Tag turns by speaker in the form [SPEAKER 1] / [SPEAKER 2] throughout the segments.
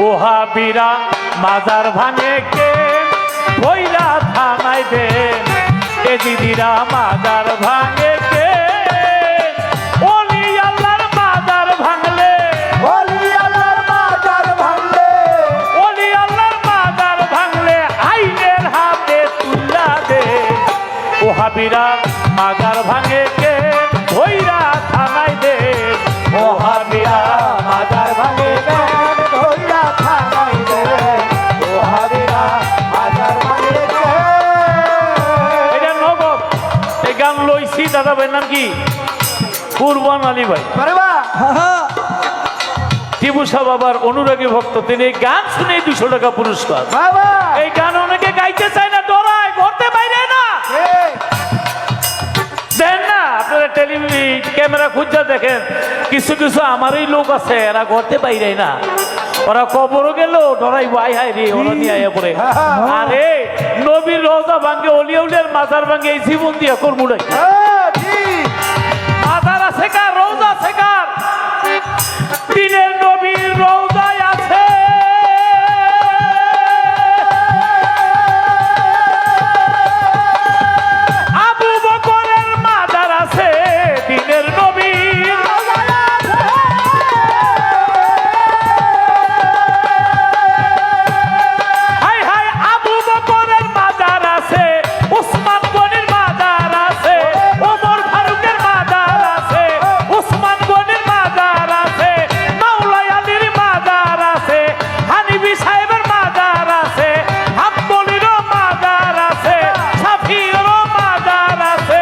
[SPEAKER 1] ওহাবিরা মাজার ভাঙে কে ভৈরা থানায় দে এ দিদিরা মাজার ভাঙে কে ওলি আল্লাহর মাজার ভাঙলে
[SPEAKER 2] ওলি আল্লাহর মাজার ভাঙলে
[SPEAKER 1] ওলি আল্লাহর মাজার ভাঙলে আইনের হাতে তুল্লা দে ওহাবিরা মাজার ভাঙে কে ভৈরা থানায় দে ওহাবিরা মাজার ভাঙে কে
[SPEAKER 2] ধইরা থানায় দে ওহাবিরা মাজার ভাঙলে
[SPEAKER 1] এটা নগদ এই গান লইছি দাদা ভাইয়ের নাম কি কুরবান আলী ভাই
[SPEAKER 2] আরে বাহ
[SPEAKER 1] টিপু সাহ বাবার অনুরাগী ভক্ত তিনি এই গান শুনে 200 টাকা পুরস্কার
[SPEAKER 2] বাবা
[SPEAKER 1] এই গান অনেকে গাইতে চায় না ডরায় ঘরতে বাইরে না দেন না আপনারা টেলিভিশন ক্যামেরা খুঁজা দেখেন কিছু কিছু আমারই লোক আছে এরা ঘরতে বাইরে না ওরা কবরও গেল ডরাইব আই হাই রে ওরা নিয়ে আয়া পড়ে আরে নবীর রওজা ভাঙ্গে অলিয়া উলিয়ার মাজার ভাঙ্গে এই জীবন দিয়া করমুড়াই মাজার আছে কার রওজা আছে কার দিনের নবীর রওজায় আছে আবু বকরের মাজার আছে দিনের নবীর হাই হাই আবু বকরের মাজার আছে উসমান গনির মাজার আছে ওমর ফারুকের মাজার আছে উসমান গনির মাজার আছে মাওলা আলীর মাজার আছে হানিফি সাহেবের মাজার আছে হাম্বলিরও মাজার আছে শাফিউরও মাজার আছে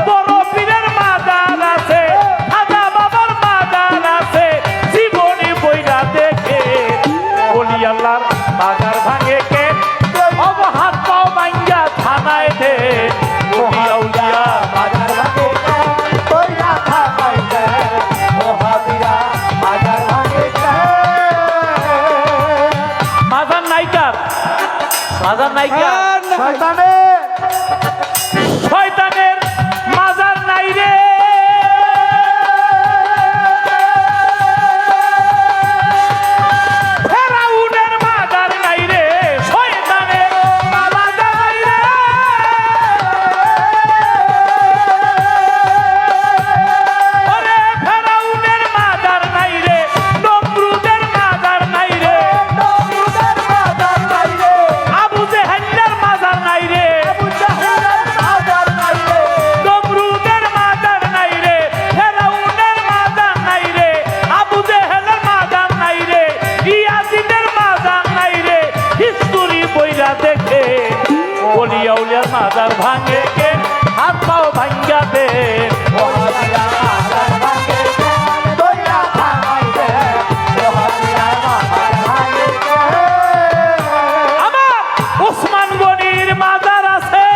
[SPEAKER 1] বড় পীরের মাজার আছে খাজা বাবার মাজার আছে জীবনী বইরা দেখে ওলি আল্লাহর মাজার ভাঙে কে অবহাত পাও মাইয়া থানায় দে ওলিয়া উলিয়া
[SPEAKER 2] মাজার ভাঙে ধইরা থানায় দে ওহাবিরা মাজার ভাঙে
[SPEAKER 1] মাজার নাইকার মাজার নাইকার
[SPEAKER 2] শয়তানে
[SPEAKER 1] শয়তানের মাজার নাই রে ফেরাউনের মাজার নাই রে শয়তানের মাজার নাই রে ওরে ফেরাউনের মাজার নাই রে নমরুদের মাজার নাই রে
[SPEAKER 2] নমরুদের মাজার নাই রে
[SPEAKER 1] আবু জেহেলের মাজার নাই রে
[SPEAKER 2] আবু জাহেলের মাজার নাই রে
[SPEAKER 1] নমরুদের মাজার নাই রে ফেরাউনের মাজার নাই রে আবু জেহেলের মাজার নাই রে ইয়াজিদের মাজার নাই রে হিস্টোরি বইরা দেখে ওলিয়া উলিয়ার মাজার ভাঙে কে হাত পাও ভাঙ্গা দে
[SPEAKER 2] ওহাবিরা মাজার ভাঙে ধইরা থানায় দে ওহাবিরা মাজার ভাঙে
[SPEAKER 1] আমার ওসমান গনির মাজার আছে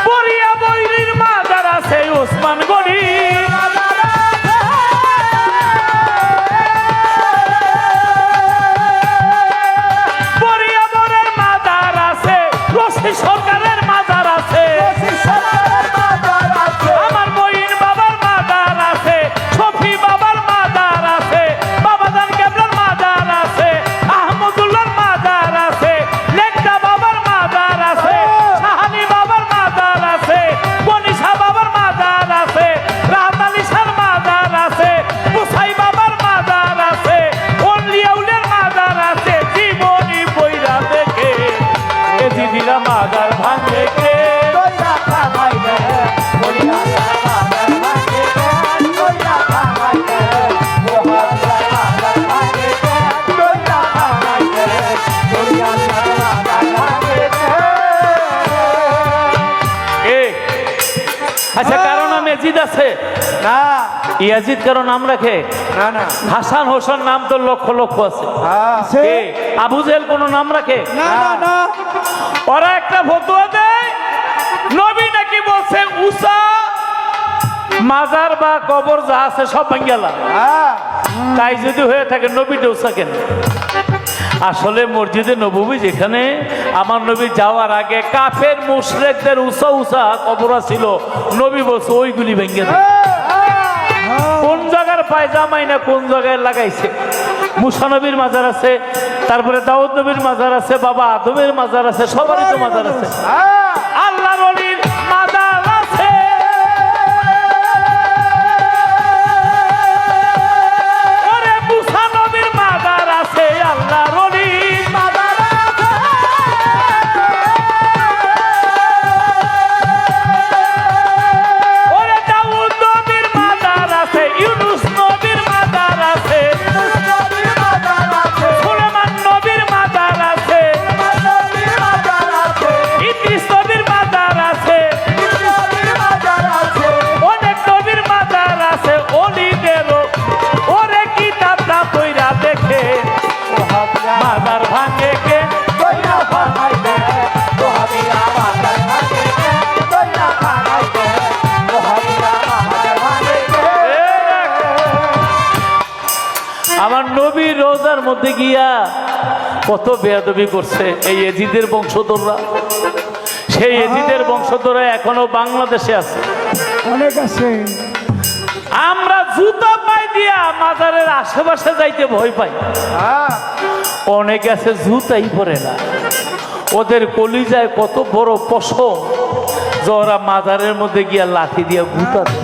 [SPEAKER 1] বরিয়া বৈরির মাজার আছে ওসমান গনির বরিয়া বরের মাজার আছে রশি সরকারের মাজার আছে
[SPEAKER 2] সরকারের মাজার আছে
[SPEAKER 1] আমার বইন বাবার মাজার আছে শফি বাবার মাজার আছে বাবাজান কেবলার মাজার আছে আহমদুল্লাহর মাজার আছে লেকটা বাবার মাজার আছে শাহানি বাবার মাজার আছে বনিশা বাবার মাজার আছে রাত আলী শাহর মাজার আছে মুসাই বাবার মাজার আছে অলিয়াউলের মাজার আছে জীবনী বইরা দেখে এ দিদিরা মাজার ভাঙে কে
[SPEAKER 2] ধইরা থানায় দে ওলিয়া মাজার ভাঙে ধইরা থানায় দে ওহাবিরা মাজার ভাঙে ধইরা থানায় দে ওলিয়া মাজার ভাঙে
[SPEAKER 1] এ আচ্ছা কারো নাম এজিদ আছে
[SPEAKER 2] না
[SPEAKER 1] ইয়াজিদ কারো নাম রাখে
[SPEAKER 2] না না
[SPEAKER 1] হাসান হোসেন নাম তো লক্ষ লক্ষ আছে
[SPEAKER 2] আছে
[SPEAKER 1] এ আবু জেহেল কোন নাম রাখে
[SPEAKER 2] না না
[SPEAKER 1] ওরা একটা ফতোয়া দেয় নবী নাকি বলছে উসা মাজার বা কবর যা আছে সব ভাঙ্গেলা তাই যদি হয়ে থাকে নবীটা উসা কেন আসলে মসজিদে নববী যেখানে আমার নবী যাওয়ার আগে কাফের মুশরিকদের উঁচা উঁচা কবর ছিল, নবী বলছে ওইগুলি ভেঙে দেয়। কোন জায়গার কার পায়জামাই না কোন জায়গায় লাগাইছে। মুসা নবীর মাজার আছে, তারপরে দাউদ নবীর মাজার আছে, বাবা আদমের মাজার আছে, সবারই তো মাজার আছে। আল্লাহর ওলির মাজার আছে। ওরে মুসা নবীর মাজার আছে, আল্লাহর ওলির মাজার আছে। ওরে দাউদ নবীর মাজার আছে, ইউনুস নবীর মাজার আছে, সুলেমান নবীর মাজার আছে, ইদ্রিস নবীর মাজার আছে, অনেক নবীর মাজার আছে। অলিদেরও ওরে কিতাবটা পইরা দেখে মাজার ভাঙে কে? আমার নবীর রোজার মধ্যে গিয়া কত বেয়াদবি করছে এই এজিদের বংশধররা। সেই এজিদের বংশধররা এখনো বাংলাদেশে আছে।
[SPEAKER 2] অনেক আছে।
[SPEAKER 1] আমরা জুতা পাই দিয়া মাজারের আশেপাশে যাইতে ভয় পাই। অনেকে আছে জুতাই পরে না। ওদের কলিজায় কত বড় পশম যে ওরা মাজারের মধ্যে গিয়া লাঠি দিয়া গুতা দেয়।